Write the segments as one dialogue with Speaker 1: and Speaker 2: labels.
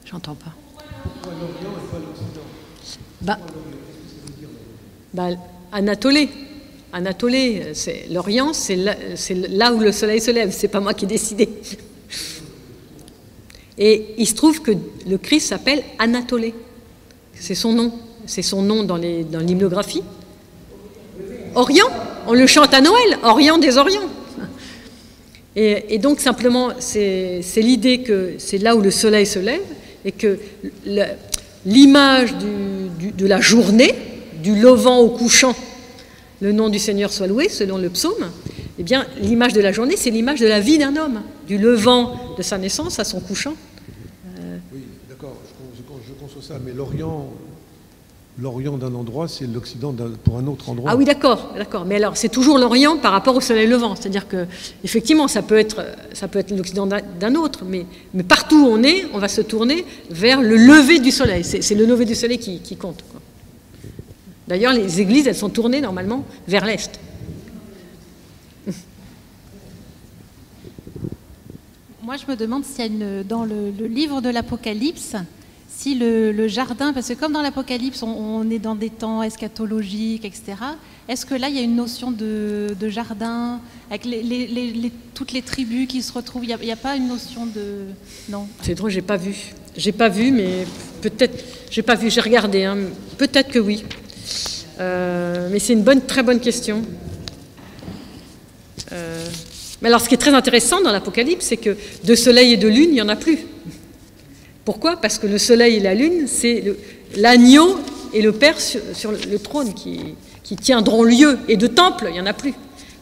Speaker 1: J'entends pas.
Speaker 2: Pourquoi l'Orient et pas l'Occident?
Speaker 1: Anatolée. Anatolée, l'Orient, c'est là où le soleil se lève. C'est pas moi qui ai décidé. Et il se trouve que le Christ s'appelle Anatolée. C'est son nom. C'est son nom dans l'hymnographie. Orient, on le chante à Noël, Orient des Orients. Et donc simplement, c'est l'idée que c'est là où le soleil se lève et que l'image de la journée, du levant au couchant, le nom du Seigneur soit loué, selon le psaume, eh bien l'image de la journée, c'est l'image de la vie d'un homme, du levant de sa naissance à son couchant.
Speaker 2: Oui, d'accord, je conçois ça, mais l'Orient d'un endroit, c'est l'Occident pour un autre endroit.
Speaker 1: Ah oui, d'accord. Mais alors, c'est toujours l'Orient par rapport au soleil levant. C'est-à-dire que, effectivement, ça peut être l'Occident d'un autre, mais partout où on est, on va se tourner vers le lever du soleil. C'est le lever du soleil qui compte, quoi. D'ailleurs, les églises, elles sont tournées normalement vers l'Est.
Speaker 3: Moi, je me demande s'il y a dans le livre de l'Apocalypse, si le jardin, parce que comme dans l'Apocalypse, on est dans des temps eschatologiques, etc., est-ce que là, il y a une notion de jardin, avec toutes les tribus qui se retrouvent? Il n'y a pas une notion de... Non.
Speaker 1: C'est drôle, j'ai pas vu. J'ai pas vu, mais peut-être... J'ai pas vu, j'ai regardé. Hein, peut-être que oui. Mais c'est une très bonne question. Mais alors, ce qui est très intéressant dans l'Apocalypse, c'est que de soleil et de lune, il n'y en a plus. Pourquoi? Parce que le soleil et la lune, c'est l'agneau et le Père sur le trône qui tiendront lieu. Et de temple, il n'y en a plus.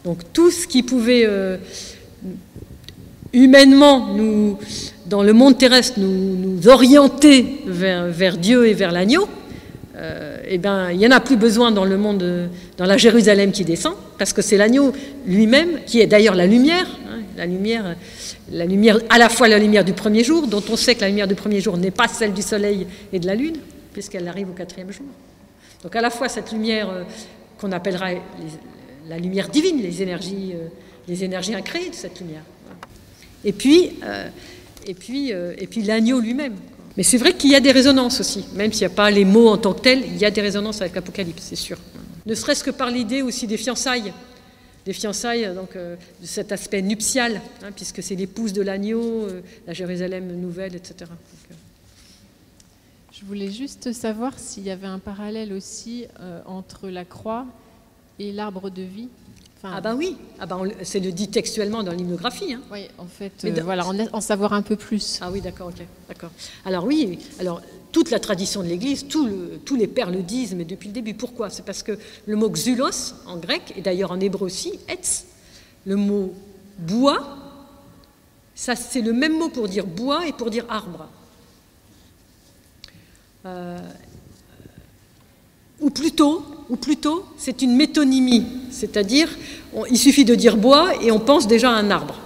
Speaker 1: Donc tout ce qui pouvait humainement, dans le monde terrestre, nous orienter vers Dieu et vers l'agneau, eh ben, il n'y en a plus besoin dans le monde, dans la Jérusalem qui descend, parce que c'est l'agneau lui-même, qui est d'ailleurs la lumière, hein, la lumière, à la fois la lumière du premier jour, dont on sait que la lumière du premier jour n'est pas celle du soleil et de la lune, puisqu'elle arrive au 4e jour. Donc à la fois cette lumière qu'on appellera la lumière divine, les énergies incréées de cette lumière. Et puis l'agneau lui-même. Mais c'est vrai qu'il y a des résonances aussi, même s'il n'y a pas les mots en tant que tels, il y a des résonances avec l'Apocalypse, c'est sûr. Ne serait-ce que par l'idée aussi des fiançailles, donc, de cet aspect nuptial, hein, puisque c'est l'épouse de l'agneau, la Jérusalem nouvelle, etc. Donc,
Speaker 4: je voulais juste savoir s'il y avait un parallèle aussi entre la croix et l'arbre de vie. Enfin,
Speaker 1: ah ben oui, c'est le dit textuellement dans l'hymnographie. Hein.
Speaker 4: Oui, en fait, voilà, en savoir un peu plus.
Speaker 1: Ah oui, d'accord, ok, d'accord. Alors oui, toute la tradition de l'Église, tous les pères le disent, mais depuis le début. Pourquoi? C'est parce que le mot xulos, en grec, et d'ailleurs en hébreu aussi, etz, le mot bois, ça c'est le même mot pour dire bois et pour dire arbre. Ou plutôt, c'est une métonymie, c'est-à-dire, il suffit de dire bois et on pense déjà à un arbre.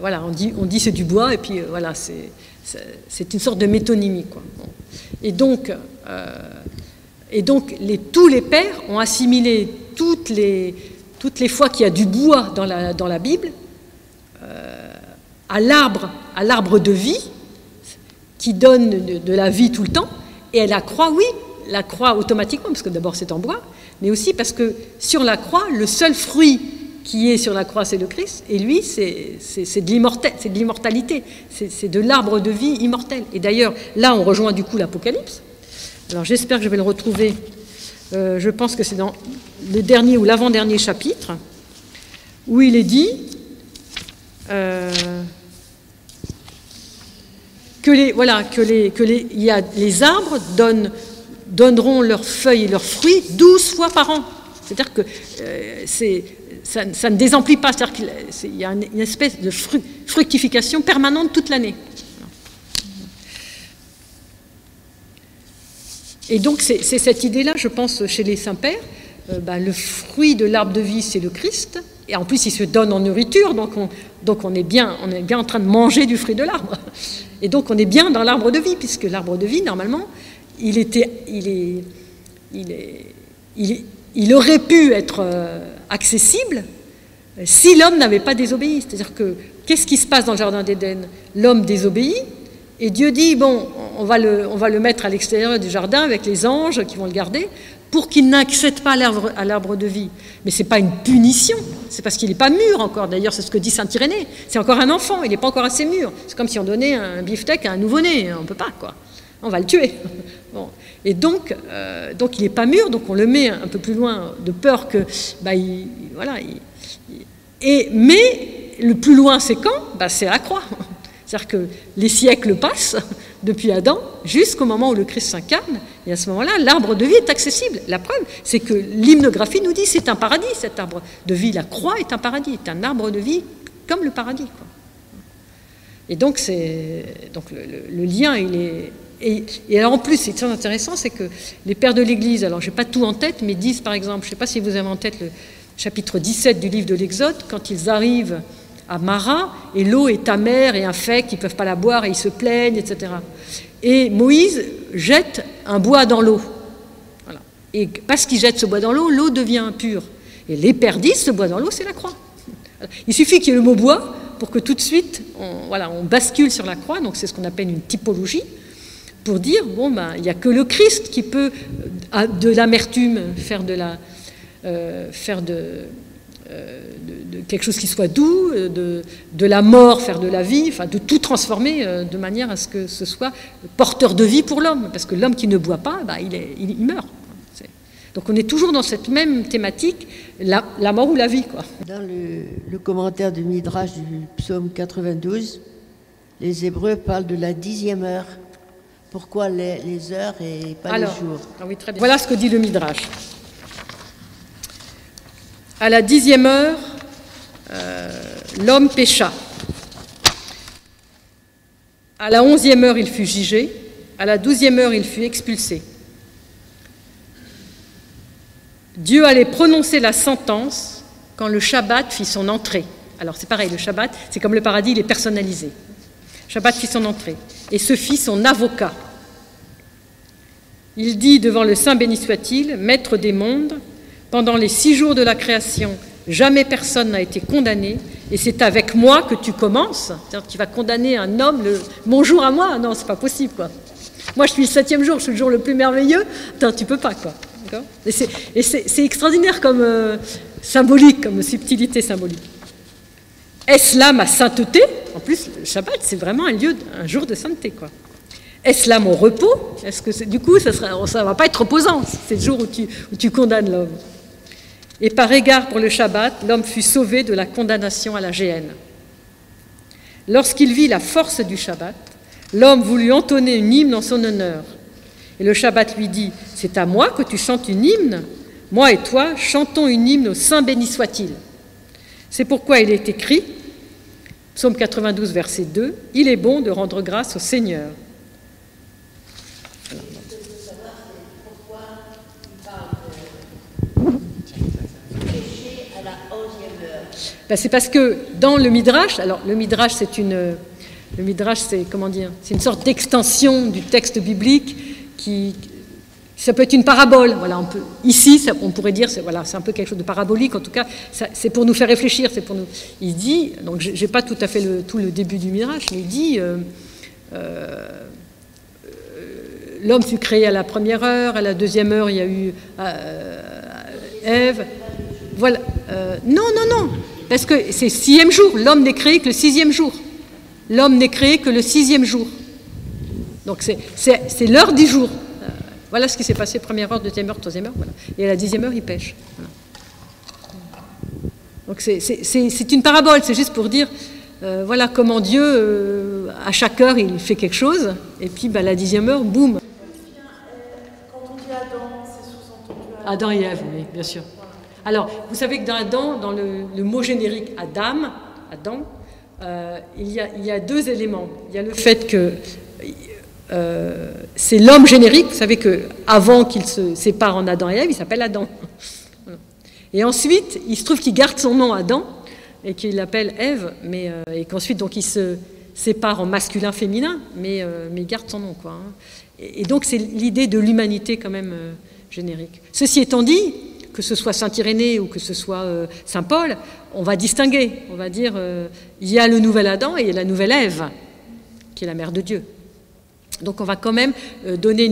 Speaker 1: Voilà, on dit c'est du bois et puis voilà, c'est une sorte de métonymie, quoi. Bon. Et donc tous les pères ont assimilé toutes les fois qu'il y a du bois dans la Bible à l'arbre de vie qui donne de la vie tout le temps. Et la croix, oui, la croix automatiquement, parce que d'abord c'est en bois, mais aussi parce que sur la croix, le seul fruit qui est sur la croix, c'est le Christ, et lui, c'est de l'immortalité, c'est de l'arbre de vie immortel. Et d'ailleurs, là, on rejoint du coup l'Apocalypse. Alors j'espère que je vais le retrouver, je pense que c'est dans le dernier ou l'avant-dernier chapitre, où il est dit les arbres donneront leurs feuilles et leurs fruits 12 fois par an. C'est-à-dire que ça ne désemplit pas, c'est-à-dire qu'il y a une espèce de fructification permanente toute l'année. Et donc c'est cette idée-là, je pense, chez les saints-pères, le fruit de l'arbre de vie, c'est le Christ, et en plus il se donne en nourriture, donc on est bien en train de manger du fruit de l'arbre. Et donc on est bien dans l'arbre de vie, puisque l'arbre de vie, normalement, il aurait pu être accessible si l'homme n'avait pas désobéi. C'est-à-dire que qu'est-ce qui se passe dans le Jardin d'Éden? L'homme désobéit, et Dieu dit, bon, on va le mettre à l'extérieur du jardin avec les anges qui vont le garder, pour qu'il n'accède pas à l'arbre de vie. Mais ce n'est pas une punition, c'est parce qu'il n'est pas mûr encore. D'ailleurs, c'est ce que dit saint Irénée. C'est encore un enfant, il n'est pas encore assez mûr. C'est comme si on donnait un beefsteak à un nouveau-né, on ne peut pas, quoi. On va le tuer. Bon. Et donc il n'est pas mûr, donc on le met un peu plus loin de peur que... mais le plus loin, c'est quand? C'est la croix. C'est-à-dire que les siècles passent depuis Adam jusqu'au moment où le Christ s'incarne, et à ce moment-là, l'arbre de vie est accessible. La preuve, c'est que l'hymnographie nous dit c'est un paradis, cet arbre de vie. La croix est un paradis, est un arbre de vie comme le paradis, quoi. Et donc, le lien, il est... Et alors en plus, c'est très intéressant, c'est que les pères de l'Église, alors je n'ai pas tout en tête, mais disent par exemple, je ne sais pas si vous avez en tête le chapitre 17 du livre de l'Exode, quand ils arrivent à Mara, et l'eau est amère et infecte, ils ne peuvent pas la boire et ils se plaignent, etc. Et Moïse jette un bois dans l'eau. Voilà. Et parce qu'il jette ce bois dans l'eau, l'eau devient impure. Et les pères disent, ce bois dans l'eau, c'est la croix. Il suffit qu'il y ait le mot bois pour que tout de suite, on bascule sur la croix, donc c'est ce qu'on appelle une typologie, pour dire, il n'y a que le Christ qui peut, de l'amertume, faire de quelque chose qui soit doux, de la mort, faire de la vie, enfin de tout transformer de manière à ce que ce soit porteur de vie pour l'homme, parce que l'homme qui ne boit pas, il meurt. Donc on est toujours dans cette même thématique, la mort ou la vie, quoi.
Speaker 5: Dans le commentaire du Midrash du psaume 92, les Hébreux parlent de la 10e heure. Pourquoi les heures et pas les jours?
Speaker 1: Oui, très bien. Voilà ce que dit le Midrash. À la 10e heure, l'homme pécha. À la 11e heure, il fut jugé. À la 12e heure, il fut expulsé. Dieu allait prononcer la sentence quand le Shabbat fit son entrée. Alors c'est pareil, le Shabbat, c'est comme le paradis, il est personnalisé. Shabbat fit son entrée et se fit son avocat. Il dit devant le Saint béni soit-il, maître des mondes, pendant les 6 jours de la création, jamais personne n'a été condamné, et c'est avec moi que tu commences. C'est-à-dire que tu vas condamner un homme, mon jour à moi? Non, c'est pas possible, quoi. Moi, je suis le 7e jour, je suis le jour le plus merveilleux. Attends, tu peux pas, quoi. Et c'est extraordinaire comme symbolique, comme subtilité symbolique. Est-ce là ma sainteté? En plus, le Shabbat, c'est vraiment un jour de sainteté, quoi. Est-ce là mon repos? Est-ce que du coup, ça ne va pas être reposant? C'est le jour où tu condamnes l'homme. Et par égard pour le Shabbat, l'homme fut sauvé de la condamnation à la géhenne. Lorsqu'il vit la force du Shabbat, l'homme voulut entonner une hymne en son honneur. Et le Shabbat lui dit, c'est à moi que tu chantes une hymne? Moi et toi, chantons une hymne au Saint béni soit-il. C'est pourquoi il est écrit, psaume 92, verset 2, il est bon de rendre grâce au Seigneur. C'est parce que dans le Midrash, alors le Midrash c'est comment dire, c'est une sorte d'extension du texte biblique ça peut être une parabole, voilà, on pourrait dire, c'est un peu quelque chose de parabolique, en tout cas, c'est pour nous faire réfléchir, il dit, donc j'ai pas tout à fait tout le début du Midrash, mais il dit, l'homme fut créé à la première heure, à la 2e heure, il y a eu Ève, voilà, non, parce que c'est 6e jour, l'homme n'est créé que le 6e jour, l'homme n'est créé que le 6e jour, donc c'est l'heure du jour. Voilà ce qui s'est passé, 1e heure, 2e heure, 3e heure, voilà. Et à la 10e heure, il pêche. Voilà. Donc c'est une parabole, c'est juste pour dire, voilà comment Dieu, à chaque heure, il fait quelque chose, et puis la 10e heure, boum.
Speaker 6: Quand on dit Adam, c'est sous-entendu
Speaker 1: Adam et Ève, oui, bien sûr. Alors, vous savez que dans Adam, dans le mot générique Adam, il y a 2 éléments. Il y a le fait que c'est l'homme générique, vous savez qu'avant qu'il se sépare en Adam et Ève, il s'appelle Adam. Voilà. Et ensuite, il se trouve qu'il garde son nom Adam et qu'il l'appelle Ève, et qu'ensuite donc il se sépare en masculin-féminin, mais il garde son nom, quoi. Et donc c'est l'idée de l'humanité quand même générique. Ceci étant dit, que ce soit saint Irénée ou que ce soit saint Paul, on va distinguer, on va dire, il y a le nouvel Adam et il y a la nouvelle Ève, qui est la mère de Dieu. Donc on va quand même donner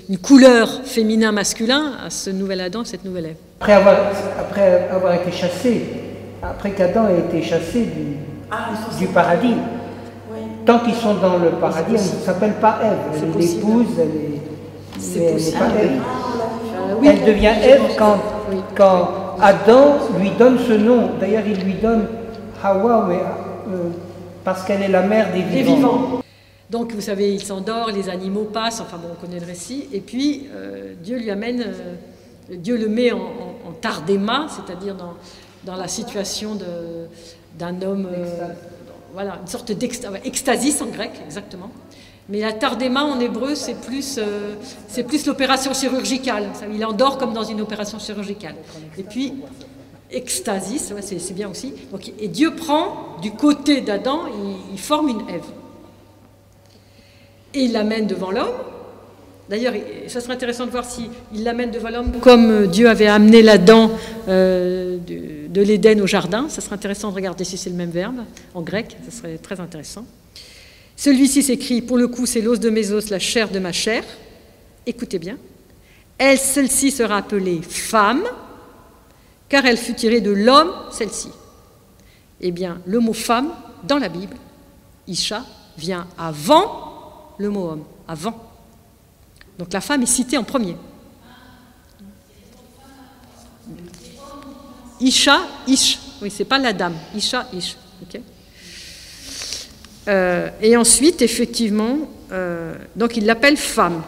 Speaker 1: une couleur féminin-masculin à ce nouvel Adam, cette nouvelle Ève.
Speaker 7: Après avoir été chassé, après qu'Adam ait été chassé du paradis,
Speaker 6: Oui.
Speaker 7: tant qu'ils sont dans le paradis, elle ne s'appelle pas Ève. Elle est l'épouse, elle n'est pas Ève.
Speaker 1: Oui.
Speaker 7: Elle devient Ève quand Adam lui donne ce nom. D'ailleurs, il lui donne Hawa, mais, parce qu'elle est la mère des vivants.
Speaker 1: Donc vous savez, il s'endort, les animaux passent, enfin bon, on connaît le récit, et puis Dieu lui amène, Dieu le met en tardéma, c'est-à-dire dans la situation d'un homme, voilà, une sorte d'extasis en grec, exactement. Mais la tardéma en hébreu, c'est plus l'opération chirurgicale, il endort comme dans une opération chirurgicale. Et puis, extasis, ouais, c'est bien aussi. Donc, et Dieu prend, du côté d'Adam, il forme une Ève. Et il l'amène devant l'homme. D'ailleurs, ça serait intéressant de voir s'il l'amène devant l'homme comme Dieu avait amené l'Adam de l'Éden au jardin. Ça serait intéressant de regarder si c'est le même verbe en grec. Ça serait très intéressant. Celui-ci s'écrit, pour le coup, c'est l'os de mes os, la chair de ma chair. Écoutez bien. Celle-ci sera appelée femme, car elle fut tirée de l'homme, celle-ci. Eh bien, le mot femme, dans la Bible, Isha, vient avant le mot homme, avant. Donc la femme est citée en premier. Isha, Ish. Oui, c'est pas la dame. Isha, Ish. Okay. Et ensuite, effectivement, donc il l'appelle femme.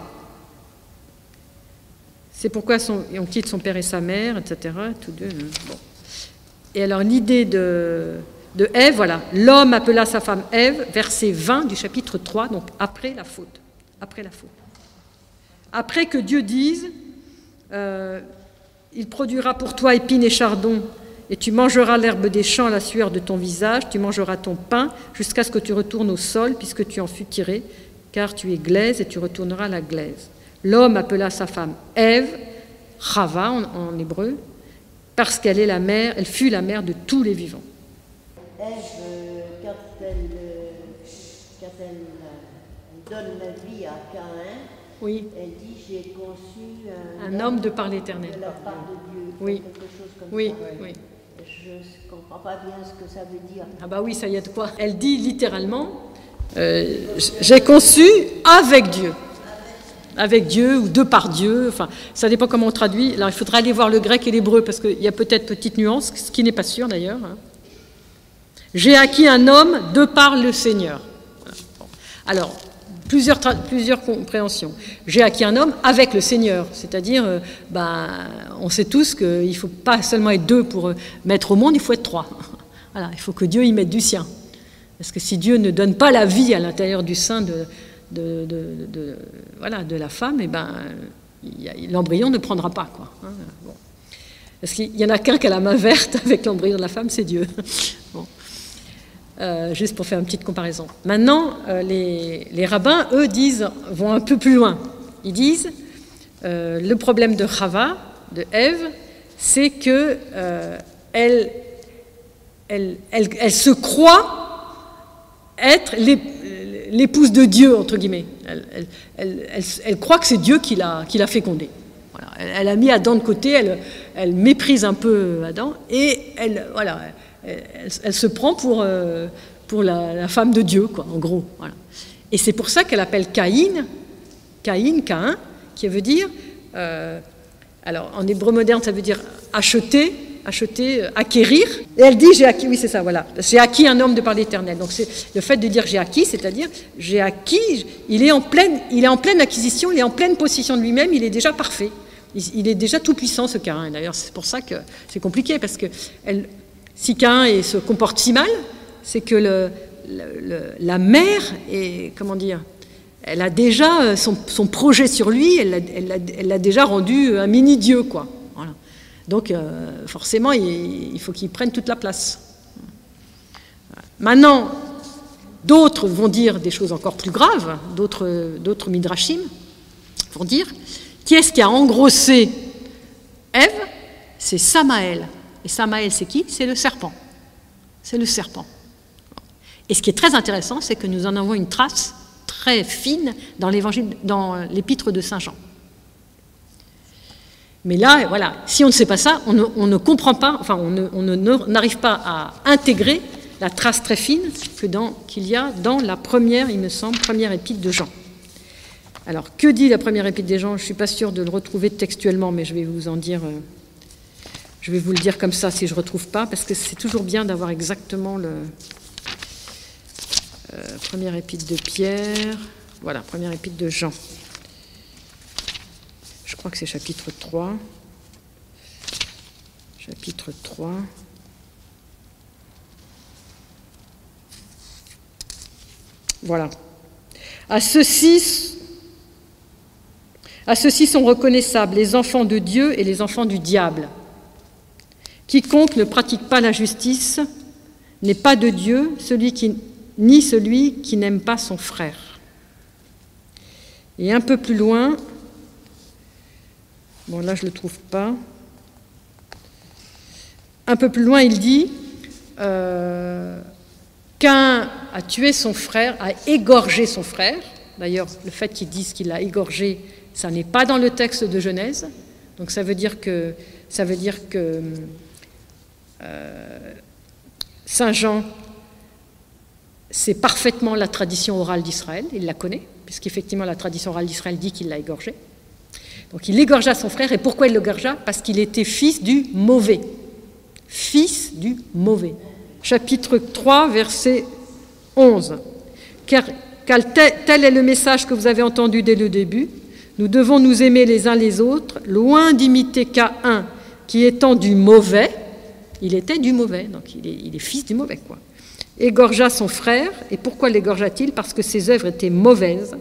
Speaker 1: C'est pourquoi on quitte son père et sa mère, etc. Tous deux. Bon. Et alors l'idée de Ève, voilà, l'homme appela sa femme Ève, verset 20 du chapitre 3, donc après la faute. Après la faute. Après que Dieu dise, il produira pour toi épines et chardons, et tu mangeras l'herbe des champs à la sueur de ton visage, tu mangeras ton pain jusqu'à ce que tu retournes au sol, puisque tu en fus tiré, car tu es glaise et tu retourneras à la glaise. L'homme appela sa femme Ève, Chava en hébreu, parce qu'elle est la mère, elle fut la mère de tous les vivants.
Speaker 5: Ève, quand elle donne la vie à Caïn,
Speaker 1: oui.
Speaker 5: Elle dit « J'ai conçu
Speaker 1: un homme de par l'Éternel. »
Speaker 5: De la part de Dieu,
Speaker 1: oui.
Speaker 5: Quelque chose comme
Speaker 1: oui.
Speaker 5: ça.
Speaker 1: Oui.
Speaker 5: Je ne comprends pas bien ce que ça veut dire.
Speaker 1: Ah bah oui, ça y est de quoi. Elle dit littéralement j'ai conçu avec Dieu. Avec Dieu ou de par Dieu, enfin, ça dépend comment on traduit. Alors il faudra aller voir le grec et l'hébreu parce qu'il y a peut-être petite nuance, ce qui n'est pas sûr d'ailleurs. J'ai acquis un homme de par le Seigneur. Bon. Alors, plusieurs compréhensions. J'ai acquis un homme avec le Seigneur, c'est-à-dire, on sait tous qu'il ne faut pas seulement être deux pour mettre au monde, il faut être trois. Voilà, il faut que Dieu y mette du sien. Parce que si Dieu ne donne pas la vie à l'intérieur du sein de la femme, l'embryon ne prendra pas, quoi. Bon. Parce qu'il y en a qu'un qui a la main verte avec l'embryon de la femme, c'est Dieu. Bon. Juste pour faire une petite comparaison. Maintenant, les rabbins, eux, vont un peu plus loin. Ils disent, le problème de Chava, de Ève, c'est que elle se croit être l'épouse de Dieu, entre guillemets. Elle croit que c'est Dieu qui l'a fécondée. Voilà. Elle a mis Adam de côté, elle méprise un peu Adam, et elle se prend pour la femme de Dieu, quoi, en gros. Voilà. Et c'est pour ça qu'elle appelle Caïn, qui veut dire, alors en hébreu moderne, ça veut dire acheter, acquérir. Et elle dit, j'ai acquis, oui c'est ça, voilà, j'ai acquis un homme de par l'Éternel. Donc c'est le fait de dire j'ai acquis, c'est-à-dire j'ai acquis, il est en pleine acquisition, il est en pleine possession de lui-même, il est déjà parfait. Il est déjà tout puissant, ce Caïn. D'ailleurs, c'est pour ça que c'est compliqué, parce que si Caïn se comporte si mal, c'est que la mère est, comment dire, elle a déjà son projet sur lui, elle l'a déjà rendu un mini-dieu, quoi. Voilà. Donc, forcément, il faut qu'il prenne toute la place. Maintenant, d'autres vont dire des choses encore plus graves, d'autres midrashim vont dire qui est-ce qui a engrossé Ève c'est Samaël. Et Samaël, c'est qui? C'est le serpent. C'est le serpent. Et ce qui est très intéressant, c'est que nous en avons une trace très fine dans l'épître de Saint Jean. Mais là, voilà, si on ne sait pas ça, on ne comprend pas, enfin, on n'arrive pas à intégrer la trace très fine qu'il y a dans la première, il me semble, première épître de Jean. Alors, que dit la première épître de Jean? Je ne suis pas sûre de le retrouver textuellement, mais je vais vous en dire... je vais vous le dire comme ça si je ne retrouve pas, parce que c'est toujours bien d'avoir exactement le... première épître de Pierre, voilà, première épître de Jean. Je crois que c'est chapitre 3. Chapitre 3. Voilà. À ceux-ci sont reconnaissables les enfants de Dieu et les enfants du diable. Quiconque ne pratique pas la justice n'est pas de Dieu, ni celui qui n'aime pas son frère. Et un peu plus loin, bon là je ne le trouve pas, un peu plus loin il dit qu'un a tué son frère, a égorgé son frère. D'ailleurs, le fait qu'ils disent qu'il l'a égorgé, ça n'est pas dans le texte de Genèse. Donc ça veut dire que Saint Jean, c'est parfaitement la tradition orale d'Israël, il la connaît, puisqu'effectivement la tradition orale d'Israël dit qu'il l'a égorgé. Donc il égorgea son frère, et pourquoi il l'égorgea? Parce qu'il était fils du mauvais. Fils du mauvais. Chapitre 3, verset 11. Car tel est le message que vous avez entendu dès le début. Nous devons nous aimer les uns les autres, loin d'imiter Caïn, qui étant du mauvais, il était du mauvais, donc il est fils du mauvais, quoi. Égorgea son frère, et pourquoi l'égorgea-t-il? Parce que ses œuvres étaient mauvaises,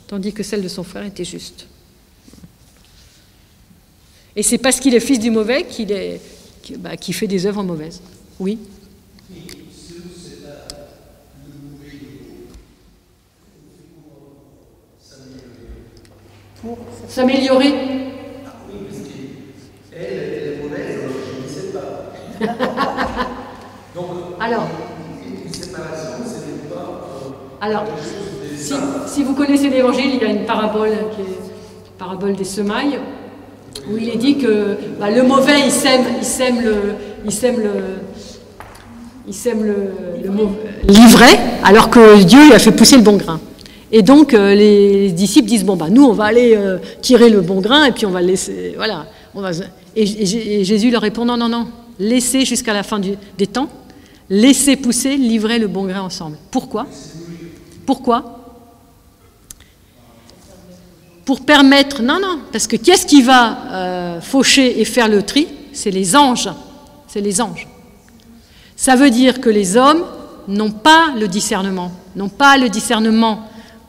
Speaker 1: tandis que celles de son frère étaient justes. Et c'est parce qu'il est fils du mauvais qu'il fait des œuvres mauvaises. Oui. Pour s'améliorer. Alors, si vous connaissez l'Évangile, il y a une parabole qui est la parabole des semailles, où il est dit que le mauvais il sème l'ivraie, alors que Dieu il a fait pousser le bon grain. Et donc les disciples disent bon nous on va aller tirer le bon grain et puis on va laisser et Jésus leur répond non, laissez jusqu'à la fin des temps, laissez pousser l'ivraie et le bon grain ensemble. Pourquoi pour permettre, parce que qu'est-ce qui va faucher et faire le tri? C'est les anges. Ça veut dire que les hommes n'ont pas le discernement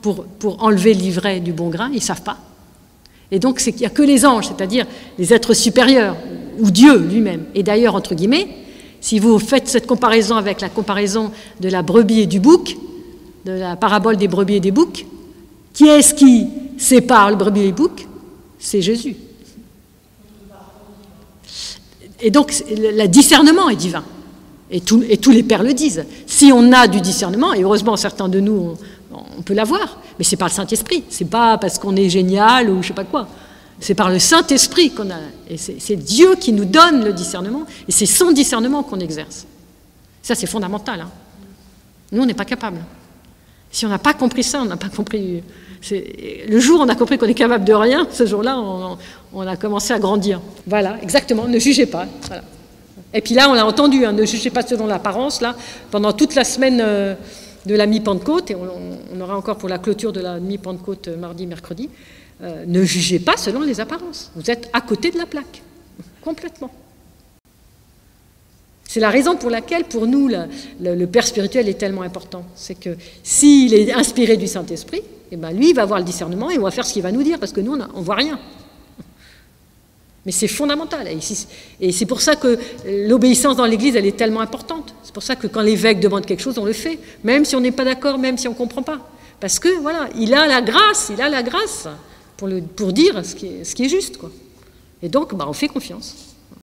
Speaker 1: pour enlever l'ivraie du bon grain, ils ne savent pas. Et donc il n'y a que les anges, c'est-à-dire les êtres supérieurs, ou Dieu lui-même. Et d'ailleurs, entre guillemets, si vous faites cette comparaison avec la comparaison de la brebis et du bouc, de la parabole des brebis et des boucs, qui est-ce qui sépare le brebis et le bouc? C'est Jésus. Et donc, le discernement est divin. Et tous les pères le disent. Si on a du discernement, et heureusement certains de nous, on peut l'avoir, mais c'est par le Saint-Esprit. C'est pas parce qu'on est génial ou je sais pas quoi. C'est par le Saint-Esprit qu'on a. Et c'est Dieu qui nous donne le discernement, et c'est son discernement qu'on exerce. Ça, c'est fondamental. Hein. Nous, on n'est pas capable. Si on n'a pas compris ça, on n'a pas compris. Le jour où on a compris qu'on est capable de rien, ce jour-là, on a commencé à grandir. Voilà, exactement, ne jugez pas. Voilà. Et puis là, on l'a entendu, ne jugez pas selon l'apparence, là, pendant toute la semaine de la mi-Pentecôte, et on aura encore pour la clôture de la mi-Pentecôte mardi, mercredi, ne jugez pas selon les apparences. Vous êtes à côté de la plaque, complètement. C'est la raison pour laquelle, pour nous, le Père spirituel est tellement important. C'est que s'il est inspiré du Saint-Esprit, lui, il va avoir le discernement et on va faire ce qu'il va nous dire, parce que nous, on ne voit rien. Mais c'est fondamental. Et c'est pour ça que l'obéissance dans l'Église, elle est tellement importante. C'est pour ça que quand l'évêque demande quelque chose, on le fait, même si on n'est pas d'accord, même si on ne comprend pas. Parce que, voilà, il a la grâce pour dire ce qui est juste, quoi. Et donc, on fait confiance.